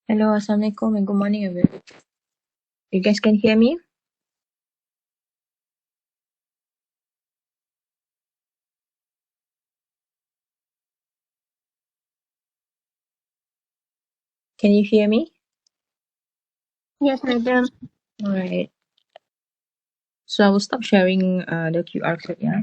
Hello, Assalamualaikum and good morning everyone. You guys can hear me? Can you hear me? Yes, madam. Alright. So I will stop sharing the QR code, yeah?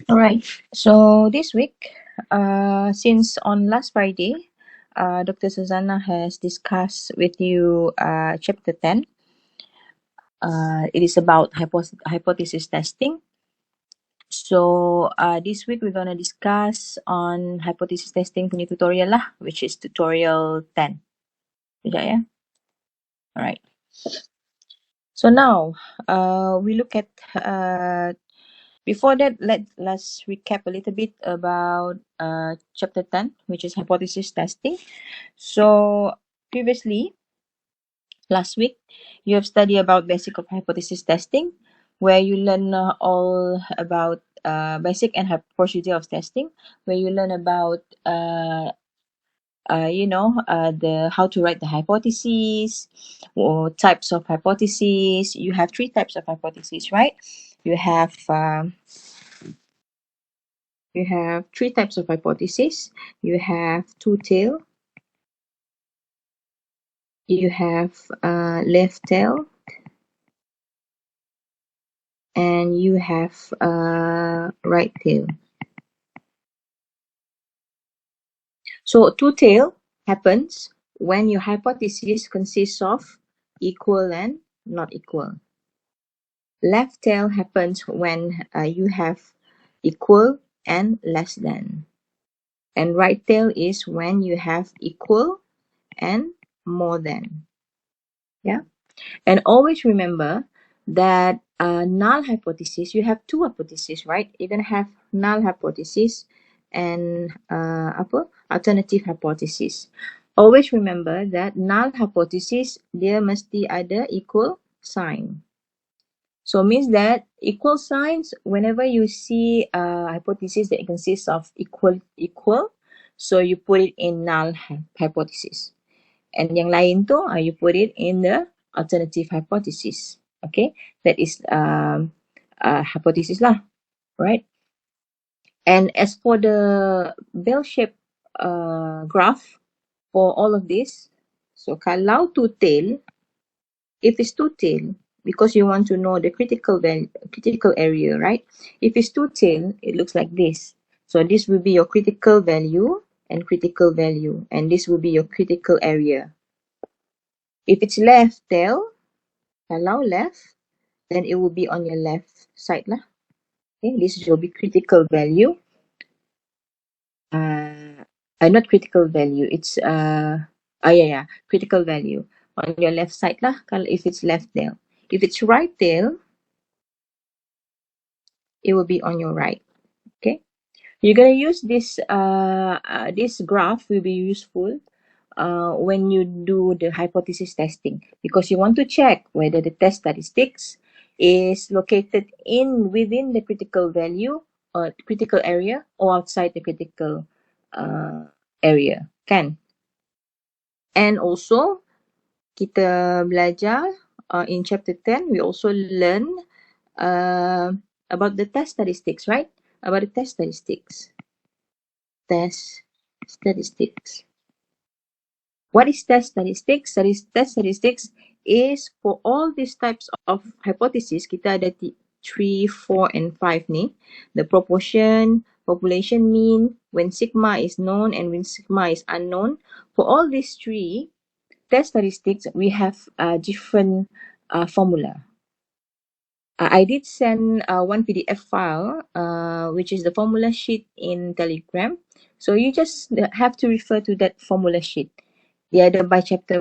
Alright. So this week, since on last Friday, Dr. Susanna has discussed with you chapter 10. It is about hypothesis testing. So this week we're gonna discuss on hypothesis testing punya tutorial lah, which is tutorial 10. Sekejap ya. Alright. So now we look at before that let's recap a little bit about chapter 10, which is hypothesis testing. So previously last week you have studied about basic of hypothesis testing, where you learn all about basic and procedure of testing, where you learn about the how to write the hypotheses or types of hypotheses. You have three types of hypotheses, right? You have three types of hypotheses. You have two-tail, you have left tail, and you have right tail. So two-tail happens when your hypothesis consists of equal and not equal. Left tail happens when you have equal and less than. And right tail is when you have equal and more than. Yeah. And always remember that null hypothesis, you have two hypotheses, right? You're going to have null hypothesis and alternative hypothesis. Always remember that null hypothesis, dia mesti ada equal sign. So means that equal signs, whenever you see a hypothesis that consists of equal, so you put it in null hypothesis. And yang lain tu, you put it in the alternative hypothesis. Okay, that is hypothesis lah, right? And as for the bell-shaped graph for all of this, so kalau two-tail, if it's two-tail, because you want to know the critical value, critical area, right? If it's two-tail, it looks like this. So this will be your critical value and critical value, and this will be your critical area. If it's left tail, kalau left, then it will be on your left side lah. Okay, this will be critical value. Not critical value. It's critical value on your left side lah. Kalau if it's left tail, if it's right tail, it will be on your right. Okay, you're gonna use this. This graph will be useful when you do the hypothesis testing, because you want to check whether the test statistics is located within the critical value or critical area or outside the critical area, kan? And also kita belajar in chapter 10, we also learn about the test statistics, right? About the test statistics. Test statistics. What is test statistics? Test statistics is for all these types of hypotheses. Kita ada 3, 4, and 5 ni. The proportion, population mean, when sigma is known and when sigma is unknown. For all these three test statistics, we have a different formula. I did send one PDF file, which is the formula sheet in Telegram. So you just have to refer to that formula sheet. Dia ada by chapter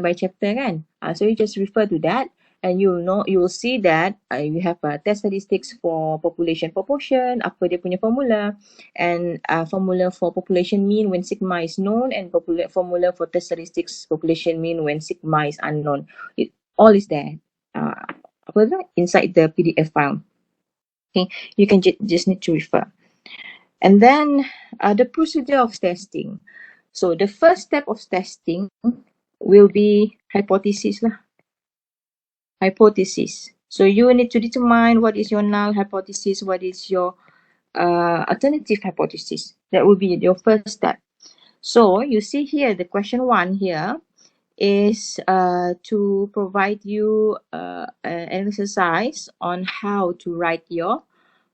kan. So you just refer to that and you will see that you have test statistics for population proportion, apa dia punya formula, and formula for population mean when sigma is known, and formula for test statistics population mean when sigma is unknown. It all is there. Inside the PDF file. Okay, you can just need to refer. And then the procedure of testing. So the first step of testing will be hypothesis lah. Hypothesis. So you need to determine what is your null hypothesis, what is your alternative hypothesis. That will be your first step. So you see here, the question 1 here is to provide you an exercise on how to write your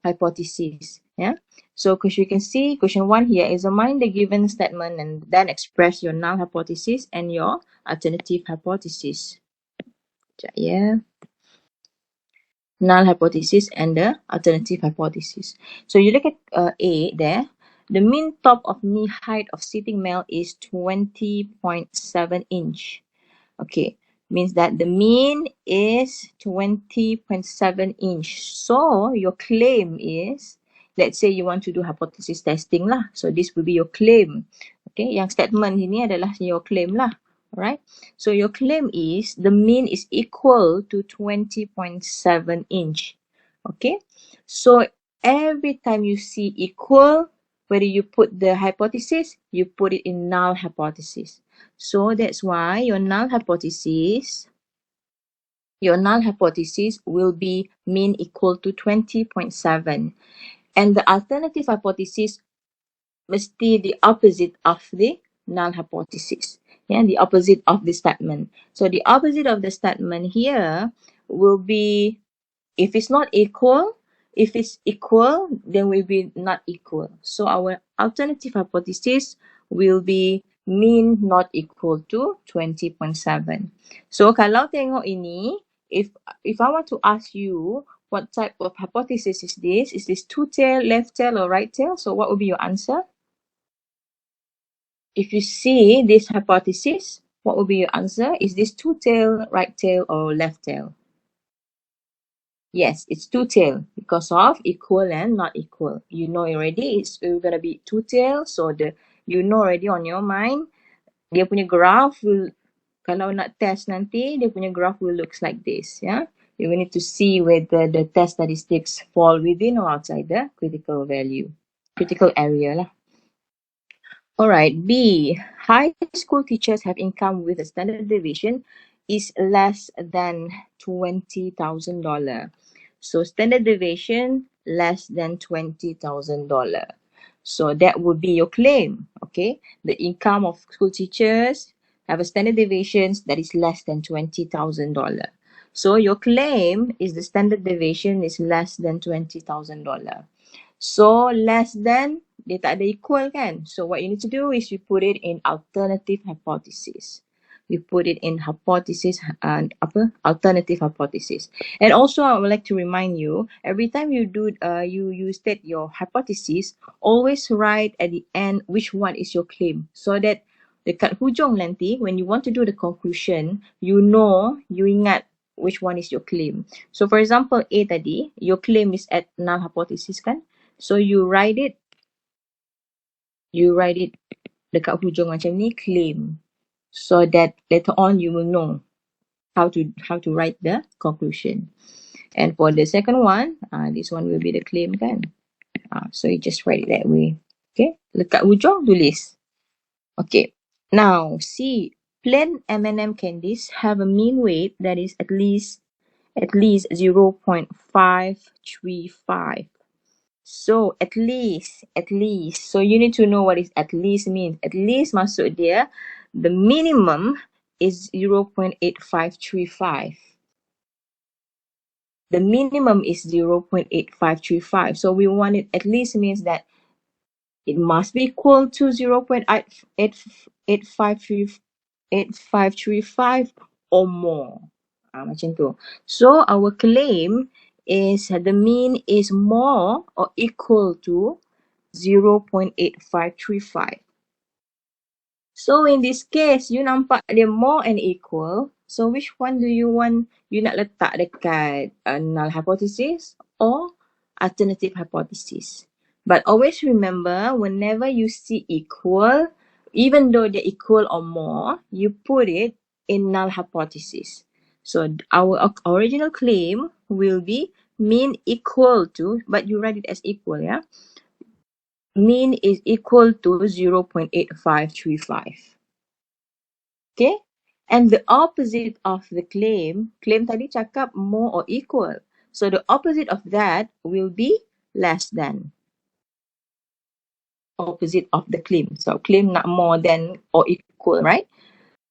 hypothesis. Yeah. So because you can see question 1 here, examine the given statement and then express your null hypothesis and your alternative hypothesis. Yeah. Null hypothesis and the alternative hypothesis. So you look at A there. The mean top of knee height of sitting male is 20.7 inch. Okay, means that the mean is 20.7 inch. So your claim is, let's say you want to do hypothesis testing lah. So this will be your claim. Okay, yang statement ini adalah your claim lah. Alright. So your claim is the mean is equal to 20.7 inch. Okay. So every time you see equal, whether you put the hypothesis, you put it in null hypothesis. So that's why your null hypothesis will be mean equal to 20.7. And the alternative hypothesis must be the opposite of the null hypothesis. Yeah, the opposite of the statement. So the opposite of the statement here will be, if it's not equal, if it's equal, then will be not equal. So our alternative hypothesis will be mean not equal to 20.7. So kalau tengok ini, if I want to ask you what type of hypothesis is this? Is this two tail, left tail, or right tail? So what would be your answer? If you see this hypothesis, what will be your answer? Is this two tail, right tail, or left tail? Yes, it's two tail because of equal and not equal. You know already it's gonna be two tail, so you know already on your mind. Dia punya graph will, kalau nak test nanti, dia punya graph will looks like this. Yeah, you will need to see whether the test statistics fall within or outside the critical value, critical area lah. Alright, B. High school teachers have income with a standard deviation is less than $20,000. So standard deviation less than $20,000. So that would be your claim. Okay, the income of school teachers have a standard deviation that is less than $20,000. So your claim is the standard deviation is less than $20,000. So less than, dia tak ada equal kan? So what you need to do is you put it in alternative hypothesis. You put it in hypothesis and alternative hypothesis. And also I would like to remind you, every time you do you state your hypothesis, always write at the end which one is your claim, so that dekat hujung nanti when you want to do the conclusion, you ingat which one is your claim. So for example, A tadi, your claim is at null hypothesis kan? So you write it dekat hujung macam ni, claim, so that later on you will know how to write the conclusion. And for the second one, this one will be the claim kan. So you just write it that way. Okay, dekat hujung tulis. Okay, now C. Plain M&M candies have a mean weight that is at least At least 0.535. So at least. So you need to know what is at least means. At least maksud dia, the minimum is 0.8535. The minimum is 0.8535. So we want it at least means that it must be equal to 0.8535 or more. Macam tu. So our claim is the mean is more or equal to 0.8535. So in this case, you nampak dia more and equal. So which one do you want? You nak letak dekat null hypothesis or alternative hypothesis? But always remember, whenever you see equal, even though they're equal or more, you put it in null hypothesis. So our original claim will be mean equal to, but you write it as equal, yeah? Mean is equal to 0.8535. Okay? And the opposite of the claim tadi cakap more or equal. So the opposite of that will be less than. Opposite of the claim. So claim not more than or equal, right?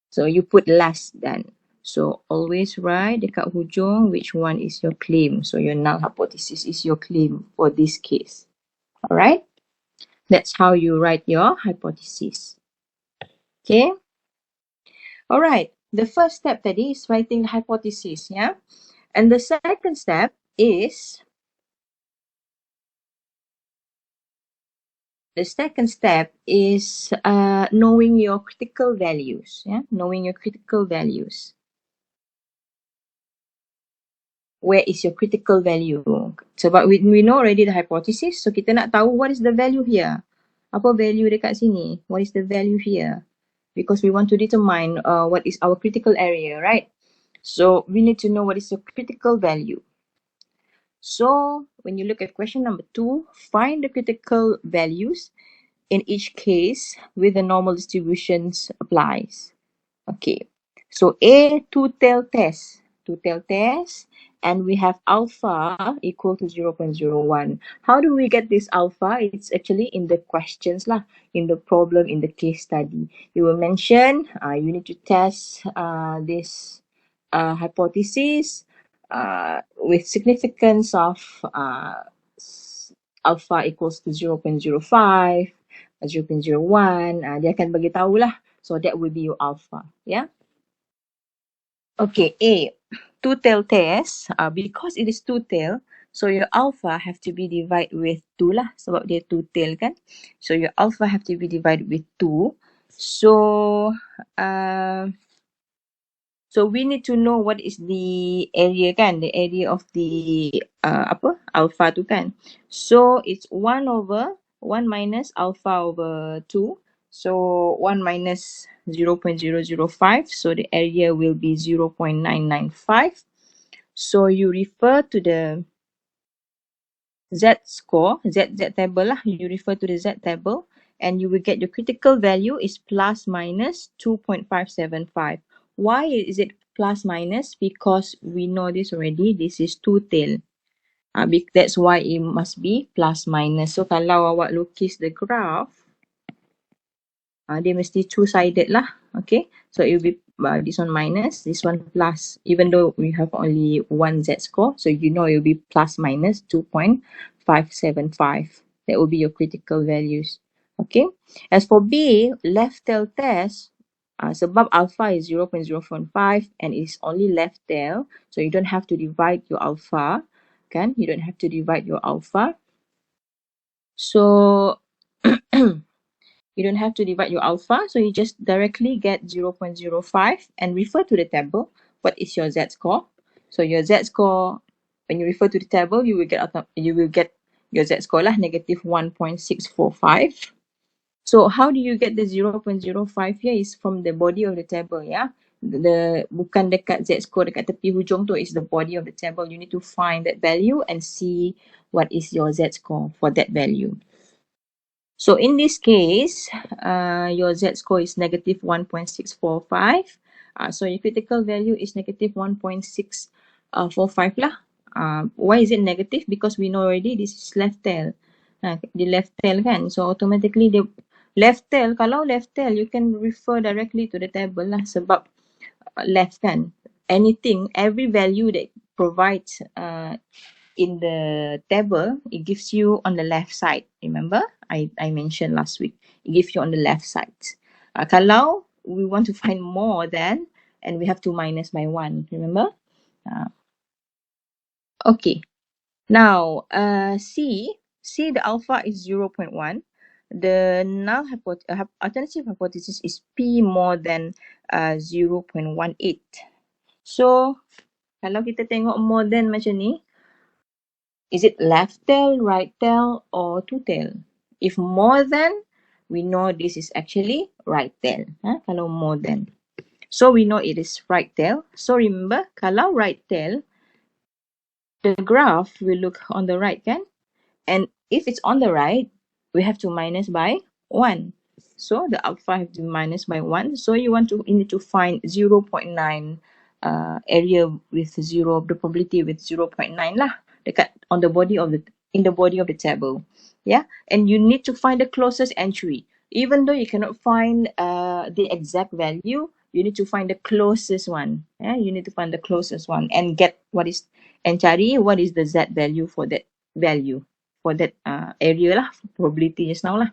So you put less than. So always write dekat hujung which one is your claim. So your null hypothesis is your claim for this case. Alright? That's how you write your hypothesis. Okay? Alright. The first step tadi is writing the hypothesis, yeah? And the second step is knowing your critical values, yeah? Knowing your critical values. Where is your critical value? Sebab we know already the hypothesis, so kita nak tahu what is the value here. Apa value dekat sini? What is the value here? Because we want to determine what is our critical area, right? So we need to know what is your critical value. So when you look at question number 2, find the critical values in each case with the normal distributions applies. Okay, so A, two-tailed test, and we have alpha equal to 0.01. How do we get this alpha? It's actually in the questions lah, in the problem, in the case study. You will mention, you need to test this hypothesis with significance of alpha equals to 0.05, 0.01. Dia akan bagi tahulah. So that will be your alpha. Yeah. Okay, A, two-tailed test. Because it is two-tailed, so your alpha have to be divided with 2 lah. Sebab dia two-tailed kan. So your alpha have to be divided with 2. So, so we need to know what is the area kan. The area of the alpha tu kan. So it's 1 minus alpha over 2. So 1 minus 0.005. So the area will be 0.995. So you refer to the Z score, Z table lah. You refer to the Z table and you will get your critical value is plus minus 2.575. Why is it plus minus? Because we know this already. This is two-tail. That's why it must be plus minus. So kalau awak lukis the graph, dia mesti two-sided lah. Okay. So it will be this one minus, this one plus. Even though we have only one Z score, so you know it will be plus minus 2.575. That will be your critical values. Okay. As for B, left tail test, sebab alpha is 0.045 and it's only left tail, so you don't have to divide your alpha. Kan? You don't have to divide your alpha. So you don't have to divide your alpha, so you just directly get 0.05 and refer to the table. What is your Z score? So your Z score, when you refer to the table, you will get your Z score lah, negative 1.645. So how do you get the 0.05 here? Is from the body of the table, yeah. The bukan dekat Z score dekat tepi hujung tu, is the body of the table. You need to find that value and see what is your Z score for that value. So in this case, your Z score is negative 1.645. So your critical value is negative 1.645. for 5 lah. Why is it negative? Because we know already this is left tail. The left tail kan. So automatically the left tail, kalau left tail, you can refer directly to the table lah sebab left kan. Anything, every value that provides in the table, it gives you on the left side. Remember? I mentioned last week. It gives you on the left side. Kalau we want to find more than, and we have to minus by 1. Remember? Okay. Now, C, the alpha is 0.1. The null alternative hypothesis is P more than 0.18. So, kalau kita tengok more than macam ni, is it left tail, right tail, or two tail? If more than, we know this is actually right tail. Kalau more than. So, we know it is right tail. So, remember, kalau right tail, the graph will look on the right, kan? And if it's on the right, we have to minus by 1. So the alpha have to be minus by 1. So you need to find 0.9 area with 0, the probability with 0.9 lah, dekat on the body of the in the body of the table. Yeah, and you need to find the closest entry. Even though you cannot find the exact value, you need to find the closest one. Yeah, you need to find the closest one and get and cari what is the Z value for that value, for that area lah, probability just now lah.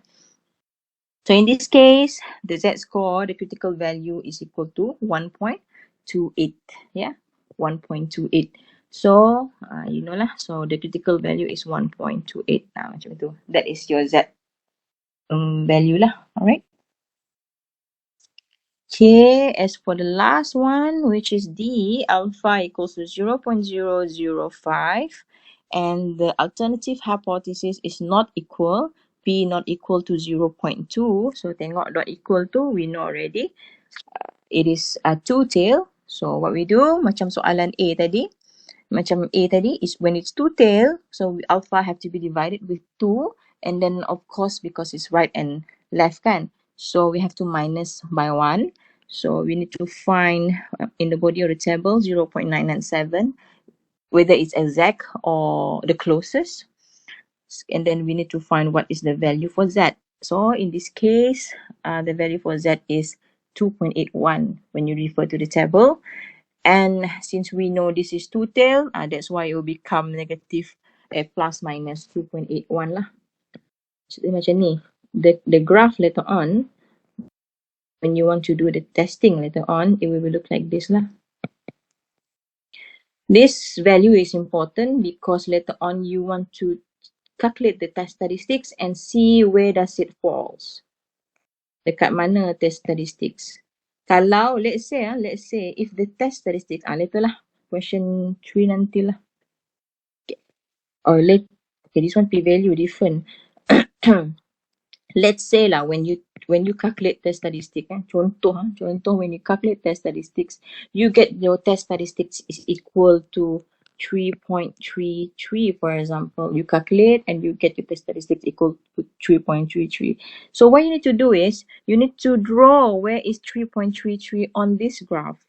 So in this case, the Z score, the critical value is equal to 1.28. Yeah, 1.28. So you know lah, so the critical value is 1.28. Macam tu. That is your Z value lah. Alright. Okay, as for the last one, which is D, alpha equals to 0.005, and the alternative hypothesis is not equal, P not equal to 0.2. So tengok dot equal to, we know already. It is a two-tail. So what we do, macam soalan A tadi, is when it's two-tail, so alpha have to be divided with 2, and then of course because it's right and left kan, so we have to minus by 1. So we need to find in the body of the table 0.997, whether it's exact or the closest, and then we need to find what is the value for Z. So in this case, the value for Z is 2.81 when you refer to the table. And since we know this is two-tail, that's why it will become negative plus minus 2.81 lah. So macam ni. The graph later on, when you want to do the testing later on, it will look like this lah. This value is important because later on you want to calculate the test statistics and see where does it falls. Dekat mana test statistics. Kalau let's say if the test statistics later lah, question 3 nanti lah. Or let, okay, this one p-value different. Let's say lah, when you calculate test statistics, contoh when you calculate test statistics, you get your test statistics is equal to 3.33, for example. You calculate and you get your test statistics equal to 3.33. So what you need to do is you need to draw where is 3.33 on this graph.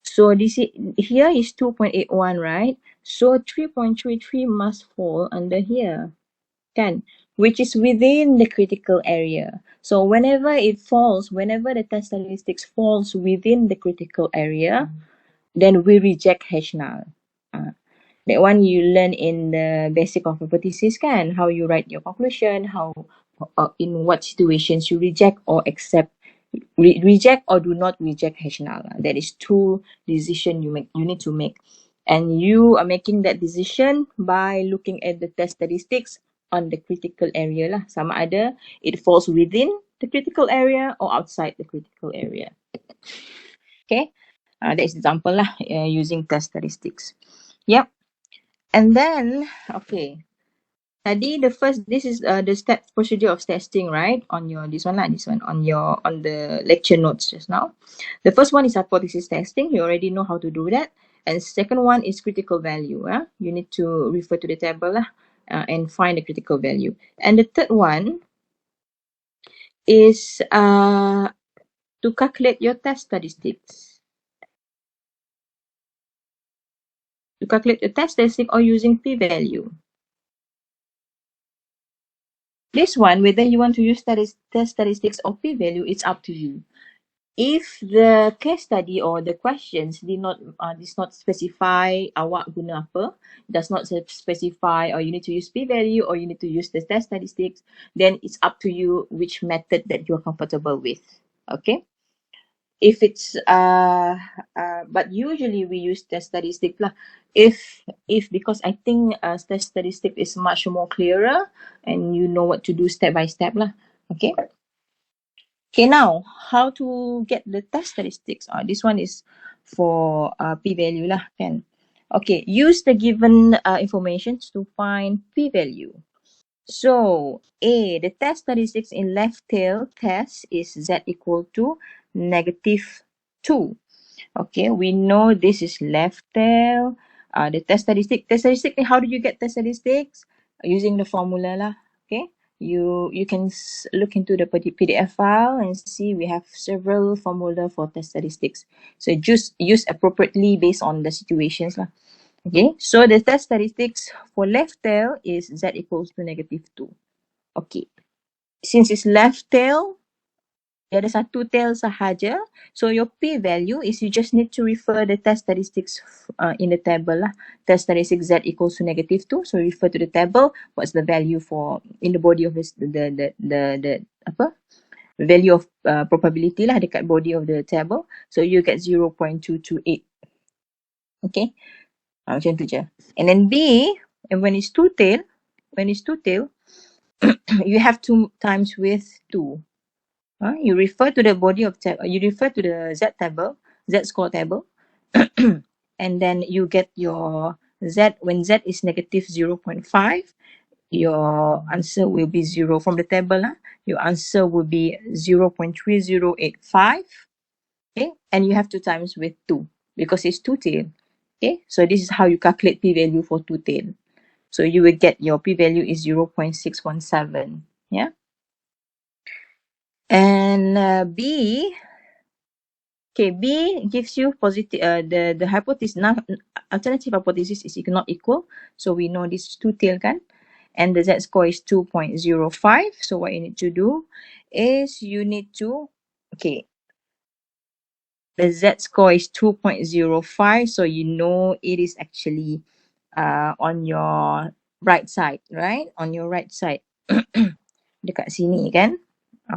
So this is, here is 2.81, right? So 3.33 must fall under here, kan? Which is within the critical area. So whenever it falls, whenever the test statistics falls within the critical area, then we reject H null. That one you learn in the basic of hypothesis, kan? How you write your conclusion, how in what situations you reject or accept, reject or do not reject H null. That is two decision you need to make, and you are making that decision by looking at the test statistics on the critical area lah. Sama ada it falls within the critical area or outside the critical area. Okay, that is example lah using test statistics. Yep. And then, okay, tadi the first, this is the step procedure of testing, right? On your this one on the lecture notes just now. The first one is hypothesis testing. You already know how to do that. And second one is critical value. You need to refer to the table and find the critical value. And the third one is to calculate your test statistics. to calculate the test statistic or using p-value. This one, whether you want to use test statistics or p-value, it's up to you. If the case study or the questions does not specify awak guna apa, does not specify or you need to use p-value or you need to use the test statistics, then it's up to you which method that you're comfortable with. Okay. If it's but usually we use test statistic lah. If because I think test statistic is much more clearer and you know what to do step by step lah. Okay. Okay, now how to get the test statistics? This one is for p-value lah kan. Okay, use the given information to find p-value. So A, the test statistics in left tail test is Z equal to -2. Okay, we know this is left tail. The test statistic, how do you get test statistics? Using the formula lah. Okay, you can look into the PDF file and see we have several formula for test statistics. So just use appropriately based on the situations lah. Okay, so the test statistics for left tail is Z equals to -2. Okay, since it's left tail, dia ada satu tail sahaja. So your p-value is you just need to refer the test statistics in the table lah. Test statistics Z equals to -2. So refer to the table. What's the value for in the body of this, the apa? Value of probability lah dekat body of the table. So you get 0.228. Okay. Macam tu je. And then B, and when it's two tail, you have to times with 2. You refer to the body of you refer to the Z table, Z score table, and then you get your Z when Z is -0.5. Your answer will be 0 from the table. Your answer will be 0.3085. Okay, and you have to times with 2 because it's two tail. Okay, so this is how you calculate p-value for two tail. So you will get your p-value is 0.617. Yeah. And B, okay, B gives you positive, the hypothesis, alternative hypothesis is not equal. So we know this is two tail kan. And the Z score is 2.05. So what you need to do is you need to, okay, the Z score is 2.05. So you know it is actually on your right side, right? On your right side. Dekat sini kan?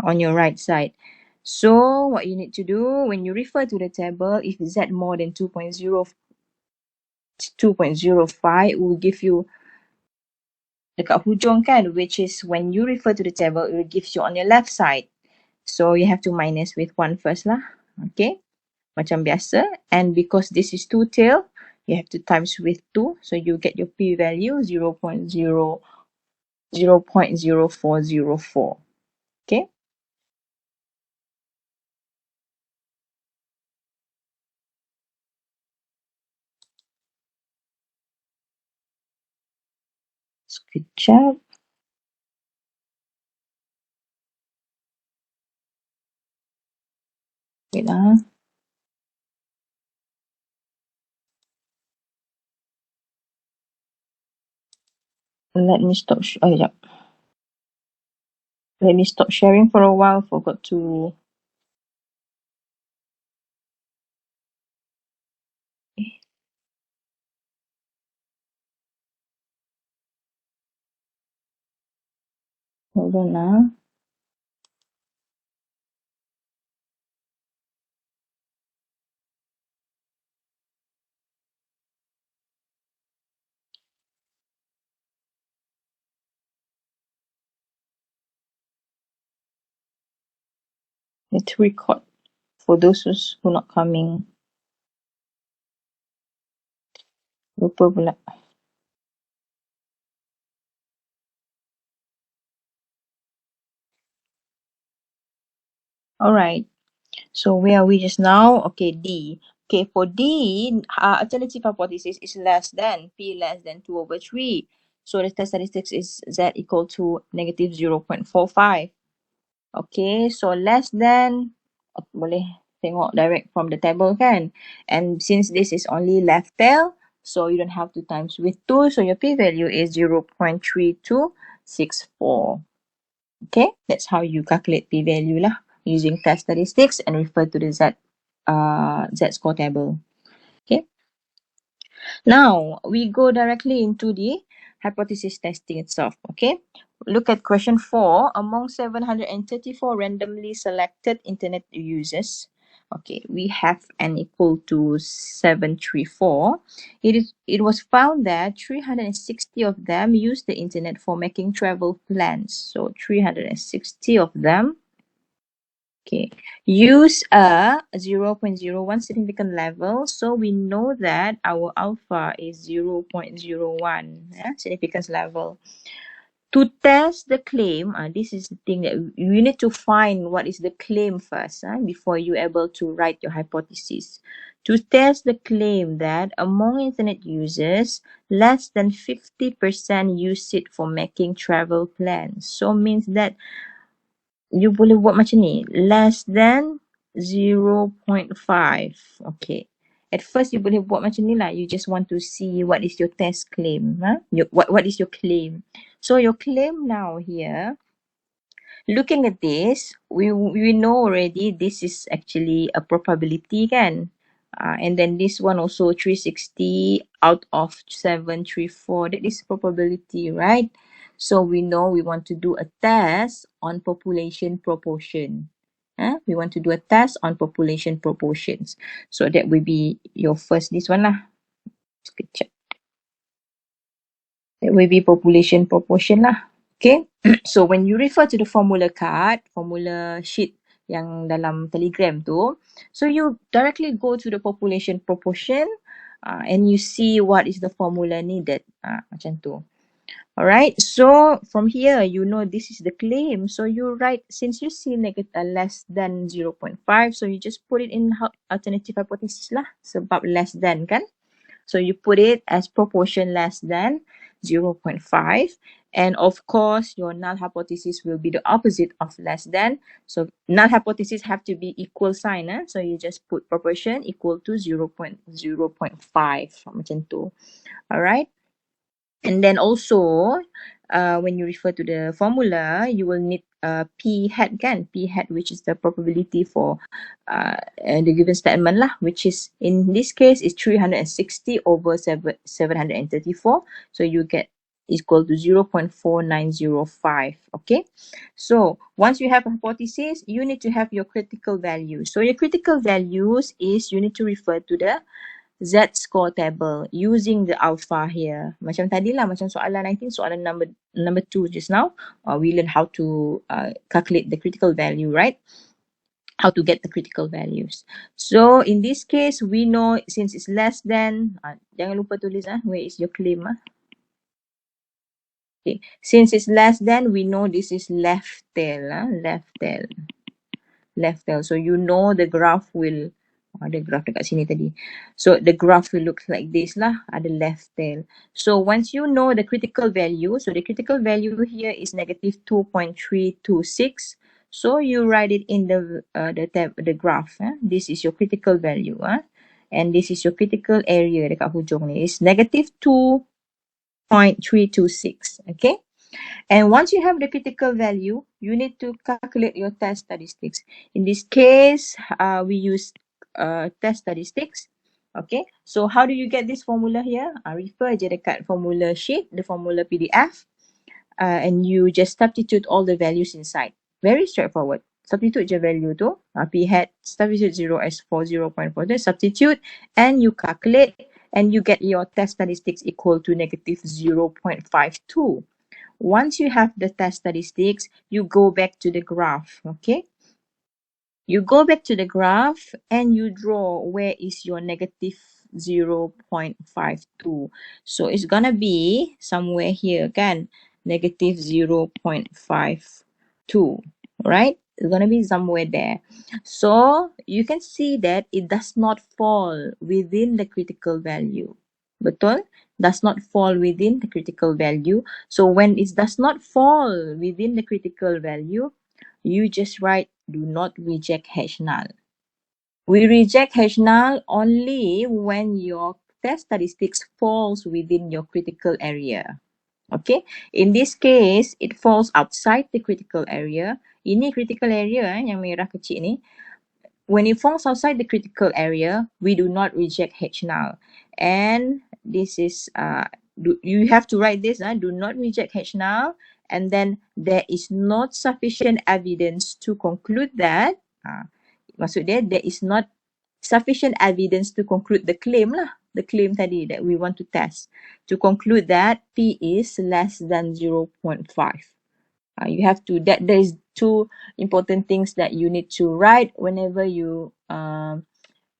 On your right side. So what you need to do when you refer to the table, if Z more than 2.05, it will give you dekat hujung kan, which is when you refer to the table, it will give you on your left side. So you have to minus with 1 first lah. Okay. Macam biasa. And because this is two tail, you have to times with 2. So you get your p-value 0.0404. Okay. Good job. Wait lah. Let me stop. Let me stop sharing for a while. Forgot to. Hold on lah. Need to record for those who not coming. Lupa pula. Alright. So where are we just now? Okay, D. Okay, for D, alternative hypothesis is less than P less than 2/3. So the test statistics is Z equal to -0.45. Okay, so less than, boleh tengok direct from the table kan. And since this is only left tail, So you don't have to times with 2. So your p-value is 0.3264. Okay, that's how you calculate p-value lah, using test statistics and refer to the Z-score table. Okay. Now, we go directly into the hypothesis testing itself, okay? Look at question 4. Among 734 randomly selected internet users, okay, we have n equal to 734. It was found that 360 of them use the internet for making travel plans. So 360 of them, okay, use a 0.01 significant level. So we know that our alpha is 0.01 significance level. To test the claim, this is the thing that you need to find what is the claim first before you're able to write your hypothesis. To test the claim that among internet users, less than 50% use it for making travel plans. So means that you boleh buat macam ni, less than 0.5. Okay, at first you boleh buat macam ni lah, you just want to see what is your test claim, what is your claim. So your claim now here, looking at this, we know already this is actually a probability kan. And then this one also 360 out of 734, that is probability, right? So we know we want to do a test on population proportion. We want to do a test on population proportions. So that will be your first, this one lah. Sekejap. That will be population proportion lah. Okay. So when you refer to the formula card, formula sheet yang dalam Telegram tu, so you directly go to the population proportion and you see what is the formula needed. Macam tu. Alright, so from here, you know this is the claim. So you write, since you see less than 0.5, so you just put it in alternative hypothesis lah. Sebab less than kan. So you put it as proportion less than 0.5. And of course, your null hypothesis will be the opposite of less than. So null hypothesis have to be equal sign. So you just put proportion equal to 0.5. Macam tu. Alright. And then also, when you refer to the formula, you will need P hat kan? P hat, which is the probability for the given statement lah, which is in this case is 360 over 734. So you get equal to 0.4905. Okay. So once you have a hypothesis, you need to have your critical value. So your critical values is you need to refer to the Z-score table using the alpha here. Macam tadi lah, macam soalan 19, soalan number 2 just now. We learn how to calculate the critical value, right? How to get the critical values. So in this case, we know since it's less than, jangan lupa tulis where is your claim Okay, since it's less than, we know this is left tail, left tail. Left tail. So you know the graph will, ada graph dekat sini tadi. So the graph will look like this lah, ada left tail. So once you know the critical value, so the critical value here is negative 2.326. So you write it in the graph. This is your critical value. And this is your critical area dekat hujung ni. Is negative 2.326. Okay. And once you have the critical value, you need to calculate your test statistics. In this case, we use test statistics. Okay, so how do you get this formula here? Refer je dekat formula sheet, the formula PDF, and you just substitute all the values inside. Very straightforward. Substitute je value tu, P hat, substitute 0 as for 0.4, then substitute and you calculate and you get your test statistics equal to negative 0.52. Once you have the test statistics, you go back to the graph, okay? You go back to the graph and you draw where is your negative 0.52. So it's gonna be somewhere here, kan? Negative 0.52, right? It's gonna be somewhere there. So you can see that it does not fall within the critical value. Betul? Does not fall within the critical value. So when it does not fall within the critical value, you just write do not reject H null. We reject H null only when your test statistics falls within your critical area. Okay, in this case, it falls outside the critical area. Ini critical area yang merah kecil ni. When it falls outside the critical area, we do not reject H null. And this is, you have to write this, do not reject H null. And then there is not sufficient evidence to conclude that, maksud dia, there is not sufficient evidence to conclude the claim lah, the claim tadi that we want to test, to conclude that P is less than 0.5. You have to, there is two important things that you need to write whenever you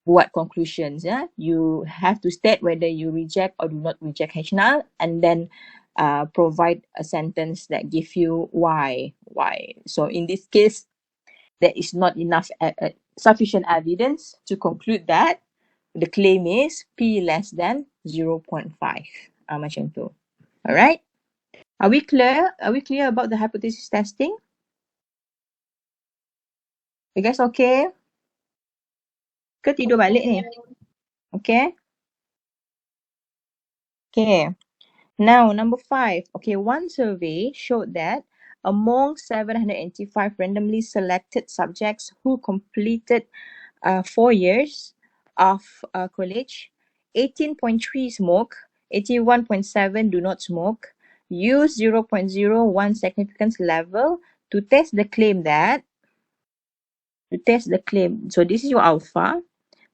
buat conclusions. You have to state whether you reject or do not reject H null, and then provide a sentence that give you why. So in this case, there is not enough sufficient evidence to conclude that the claim is P less than 0.5. Macam tu. Alright? Are we clear? Are we clear about the hypothesis testing? You guys okay? Ke tidur balik ni? Okay? Okay. Now, number 5. Okay, one survey showed that among 785 randomly selected subjects who completed 4 years of college, 18.3 smoke, 81.7 do not smoke, use 0.01 significance level to test the claim that, so this is your alpha,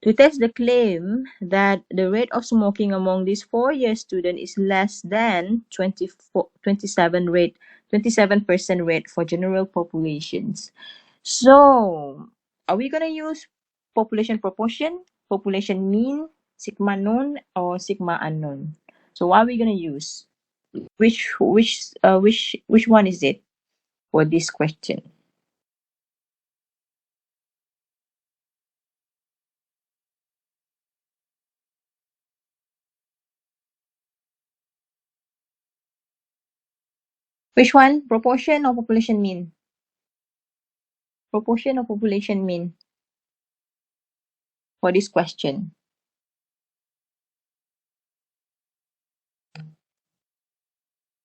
to test the claim that the rate of smoking among these 4-year students is less than 27% rate for general populations. So, are we going to use population proportion, population mean, sigma known, or sigma unknown? So, what are we going to use? Which one is it for this question? Which one? Proportion or population mean? Proportion or population mean for this question?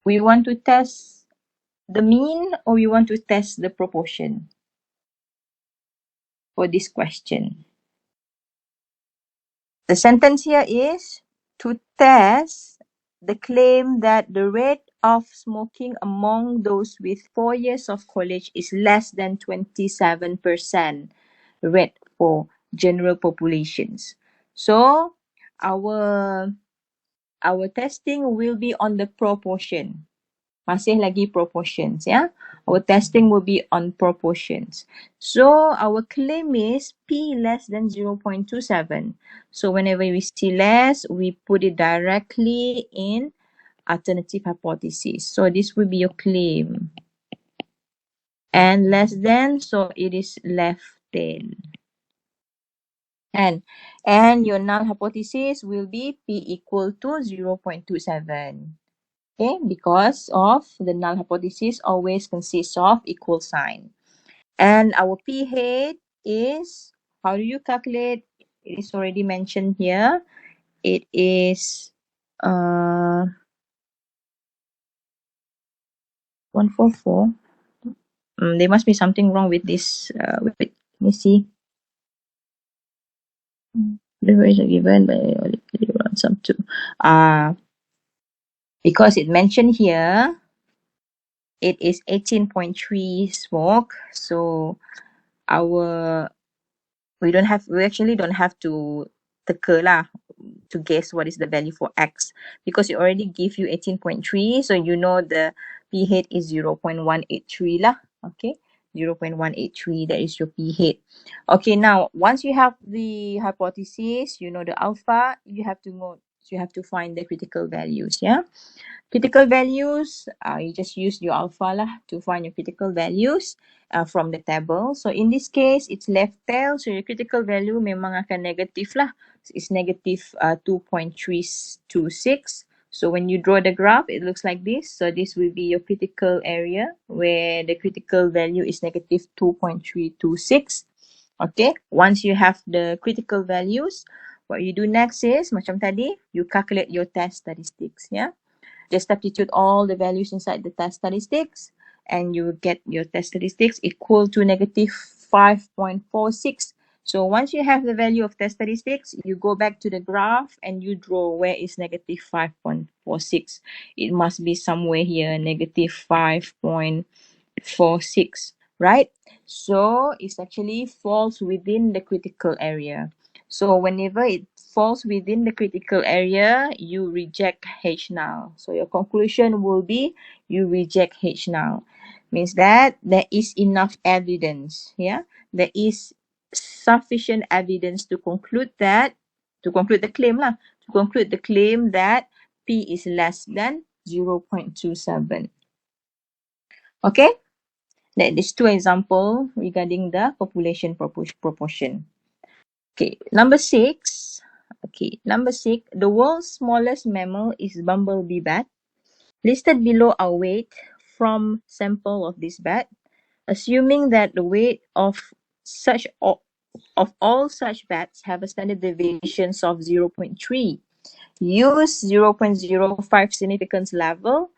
We want to test the mean or we want to test the proportion for this question? The sentence here is to test the claim that the rate of smoking among those with 4 years of college is less than 27% rate for general populations. So our testing will be on the proportion. Masih lagi proportions, ya. Our testing will be on proportions. So our claim is P less than 0.27. So whenever we see less, we put it directly in alternative hypothesis. So this will be your claim. And less than, so it is left tail. And your null hypothesis will be P equal to 0.27. Okay, because of the null hypothesis always consists of equal sign. And our P hat is, how do you calculate? It is already mentioned here. It is 144. There must be something wrong with this. Wait, let me see. The values are given by some two. Because it mentioned here, it is 18.3 smoke. So we actually don't have to teka lah to guess what is the value for X, because it already give you 18.3, so you know the P hat is 0.183 lah. Okay, 0.183, that is your P hat. Okay, now once you have the hypothesis, you know the alpha, you have to find the critical values. Yeah, critical values, you just use your alpha lah to find your critical values from the table. So in this case, it's left tail, so your critical value memang akan negative lah. It's negative 2.326. So when you draw the graph, it looks like this. So this will be your critical area where the critical value is negative 2.326. Okay, once you have the critical values, What you do next is, macam tadi, you calculate your test statistics, yeah? Just substitute all the values inside the test statistics and you will get your test statistics equal to negative 5.46. So once you have the value of test statistics, you go back to the graph and you draw where is negative 5.46. It must be somewhere here, negative 5.46, right? So it's actually falls within the critical area. So whenever it falls within the critical area, you reject H null. So your conclusion will be you reject H null. Means that there is enough evidence. Yeah, there is sufficient evidence to conclude that, to conclude the claim lah, to conclude the claim that P is less than 0.27. Okay, that is two examples regarding the population proportion. Okay, number 6. Okay, number 6. The world's smallest mammal is bumblebee bat. Listed below are weight from sample of this bat. Assuming that the weight of all such bats have a standard deviations of 0.3. Use 0.05 significance level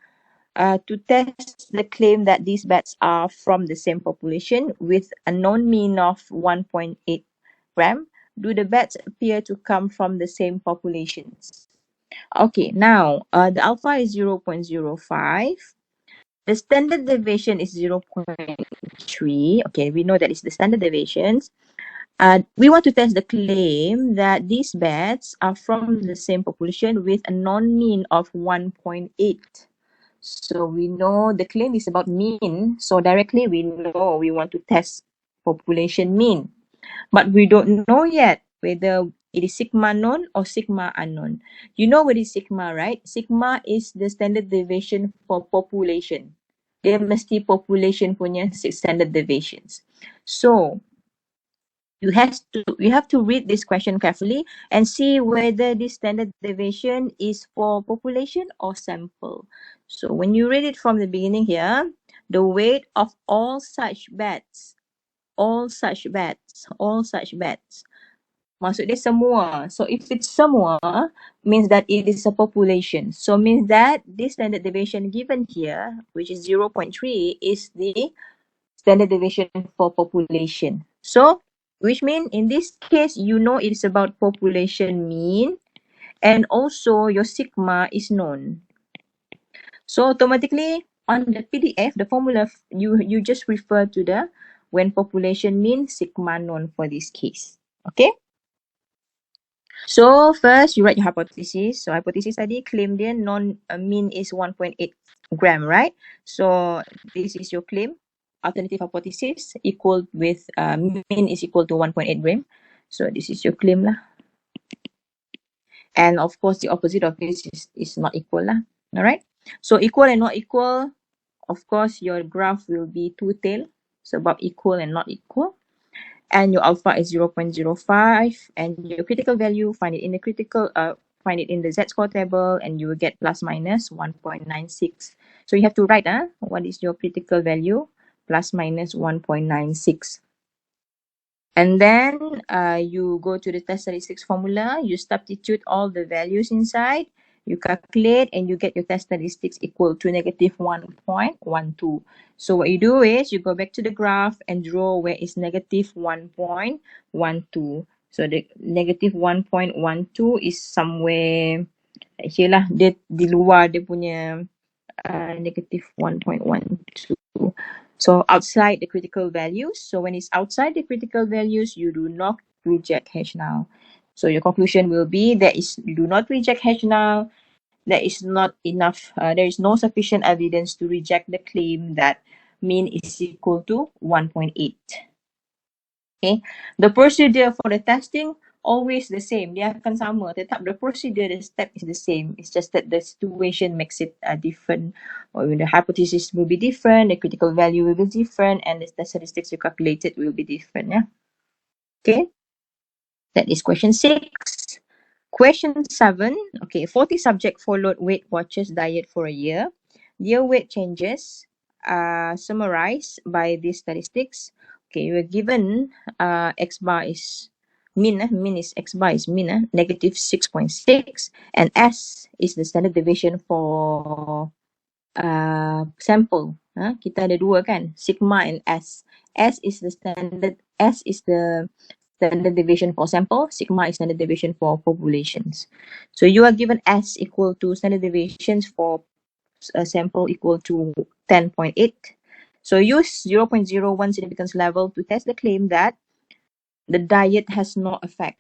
to test the claim that these bats are from the same population with a known mean of 1.8 gram. Do the bats appear to come from the same populations? Okay, now the alpha is 0.05. The standard deviation is 0.3. Okay, we know that it's the standard deviations. We want to test the claim that these bats are from the same population with a non-mean of 1.8. So we know the claim is about mean. So directly we know we want to test population mean. But we don't know yet whether it is sigma known or sigma unknown. You know what is sigma, right? Sigma is the standard deviation for population. Dia mesti population punya standard deviations. So you have to read this question carefully and see whether this standard deviation is for population or sample. So when you read it from the beginning here, the weight of all such bats, maksud dia semua. So if it's semua, means that it is a population. So means that this standard deviation given here, which is 0.3, is the standard deviation for population. So, which means in this case, you know it is about population mean and also your sigma is known. So automatically on the PDF, the formula, you just refer to the when population mean sigma known for this case. Okay? So first you write your hypothesis. So hypothesis tadi claim dia mean is 1.8 gram, right? So this is your claim. Alternative hypothesis equal with mean is equal to 1.8 gram. So this is your claim lah. And of course the opposite of this is not equal lah. Alright. So equal and not equal, of course your graph will be two-tailed. So about equal and not equal. And your alpha is 0.05 and your critical value, find it in the z-score table and you will get plus minus 1.96. So you have to write what is your critical value, plus minus 1.96. And then you go to the test statistics formula, you substitute all the values inside, you calculate and you get your test statistics equal to negative 1.12. So what you do is you go back to the graph and draw where is negative 1.12. So the negative 1.12 is somewhere here lah, dia di luar dia punya negative 1.12. So outside the critical values. So when it's outside the critical values, you do not reject H null. So your conclusion will be that you do not reject H null. There is not enough, there is no sufficient evidence to reject the claim that mean is equal to 1.8. Okay, the procedure for the testing always the same. Dia akan sama. Tetap the procedure, the step is the same. It's just that the situation makes it different. Or the hypothesis will be different, the critical value will be different, and the statistics you calculated will be different. Yeah. Okay. That is question 6. Question 7. Okay, 40 subject followed Weight Watchers diet for a year. Their weight changes are summarized by these statistics. Okay, you are given X bar is mean is x bar is mean, negative 6.6, and S is the standard deviation for sample. Kita ada dua kan, sigma and S. S is the standard deviation for sample, sigma is standard deviation for populations. So you are given S equal to standard deviations for a sample equal to 10.8. So use 0.01 significance level to test the claim that the diet has no effect.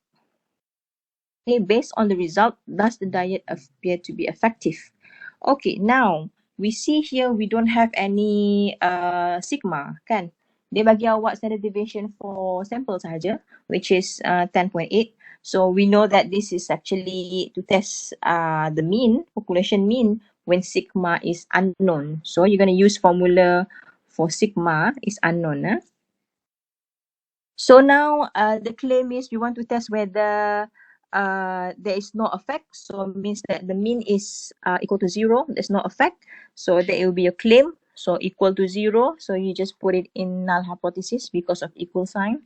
Okay, based on the result, does the diet appear to be effective? Okay, now we see here we don't have any sigma, kan? Dia bagi awak standard deviation for sample sahaja, which is 10.8. So we know that this is actually to test the mean, population mean, when sigma is unknown. So you're going to use formula for sigma is unknown. So now the claim is you want to test whether there is no effect. So it means that the mean is equal to 0. There's no effect. So there will be a claim. So equal to 0. So you just put it in null hypothesis because of equal sign.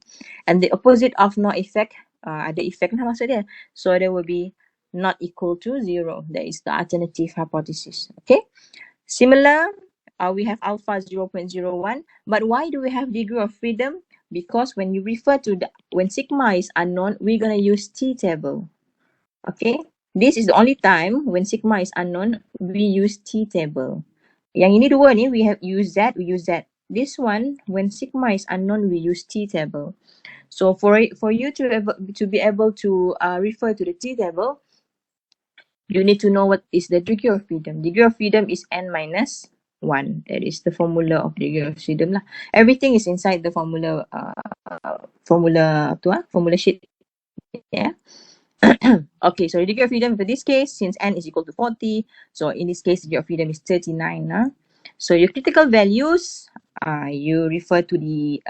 And the opposite of no effect, ada effect lah maksud dia. So there will be not equal to 0. That is the alternative hypothesis. Okay. Similar, we have alpha 0.01. But why do we have degree of freedom? Because when you refer to when sigma is unknown, we're going to use T table. Okay. This is the only time when sigma is unknown, we use T table. Yang ini dua ni, we have use that, we use that. This one, when sigma is unknown, we use T table. So for you to be able to refer to the T table, you need to know what is the degree of freedom. Degree of freedom is n minus 1. That is the formula of degree of freedom lah. Everything is inside the formula formula sheet. Yeah. Okay, so degree of freedom for this case, since n is equal to 40, so in this case, degree of freedom is 39. So your critical values, you refer to the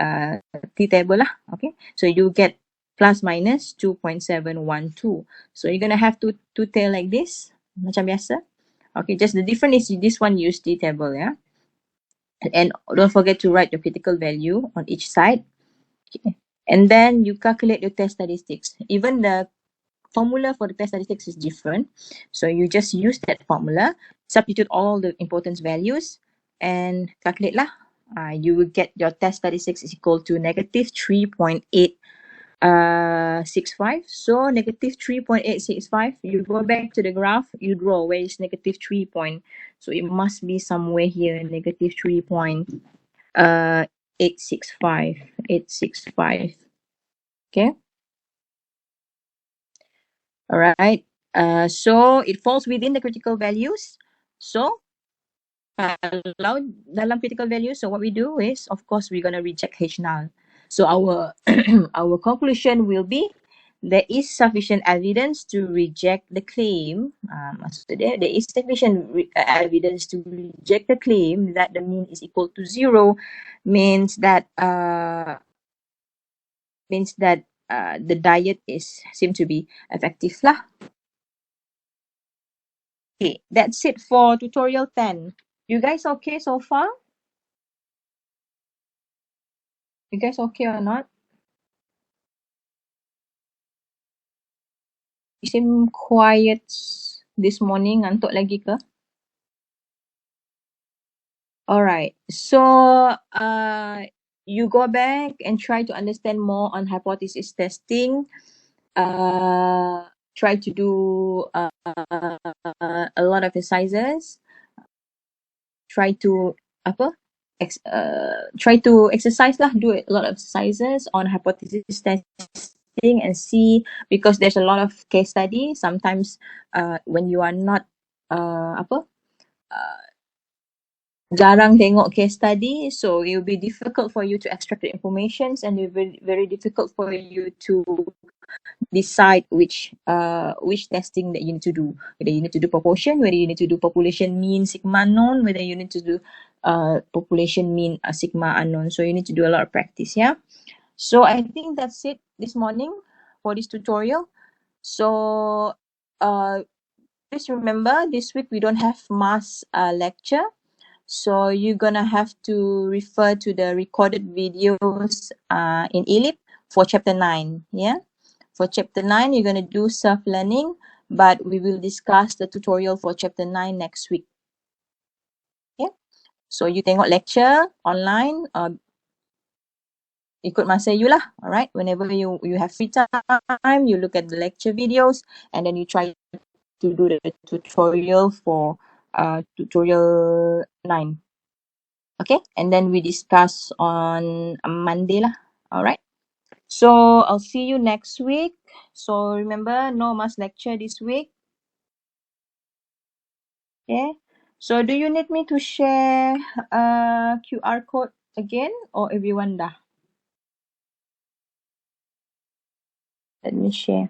T table lah. Okay, so you get plus minus 2.712. So you're gonna have two tail like this, macam biasa. Okay, just the difference is this one use T table, yeah. And don't forget to write your critical value on each side. Okay. And then you calculate your test statistics. Even the formula for the test statistics is different. So you just use that formula, substitute all the importance values, and calculate lah. You will get your test statistics is equal to negative 3.865. So negative 3.865, you go back to the graph, you draw where is negative 3 point. So it must be somewhere here, negative 3.865. Okay. All right. So it falls within the critical values. So kalau dalam critical values, so what we do is, of course, we're gonna reject H null. So our our conclusion will be there is sufficient evidence to reject the claim. Maksudnya, there is sufficient evidence to reject the claim that the mean is equal to 0, means that the diet seem to be effective lah. Okay, that's it for tutorial 10. You guys okay so far? You guys okay or not? You seem quiet this morning. Ngantuk lagi ke? Alright, so you go back and try to understand more on hypothesis testing. Try to do a lot of exercises. Try to try to exercise lah. Do a lot of exercises on hypothesis testing and see, because there's a lot of case study. Sometimes when you are not jarang tengok case study, so it will be difficult for you to extract the informations, and it will be very difficult for you to decide which testing that you need to do. Whether you need to do proportion, whether you need to do population mean sigma unknown, whether you need to do population mean sigma unknown. So you need to do a lot of practice, yeah. So I think that's it this morning for this tutorial. So please remember, this week we don't have mass lecture. So you're gonna have to refer to the recorded videos in ELIP for chapter 9, yeah? For chapter 9, you're going to do self-learning, but we will discuss the tutorial for chapter 9 next week. Okay? So you tengok lecture online, ikut masa you lah. Alright, whenever you have free time, you look at the lecture videos and then you try to do the tutorial for tutorial 9. Okay, and then we discuss on Monday lah. Alright, so I'll see you next week. So remember, no mass lecture this week. Okay, so do you need me to share QR code again or everyone dah? Let me share.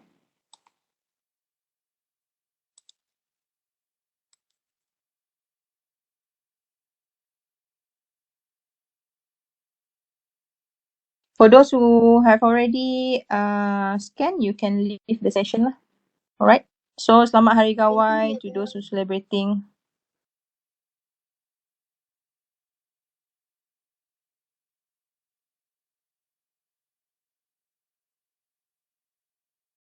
For those who have already scanned, you can leave the session lah. Alright. So selamat Hari Gawai to those who celebrating.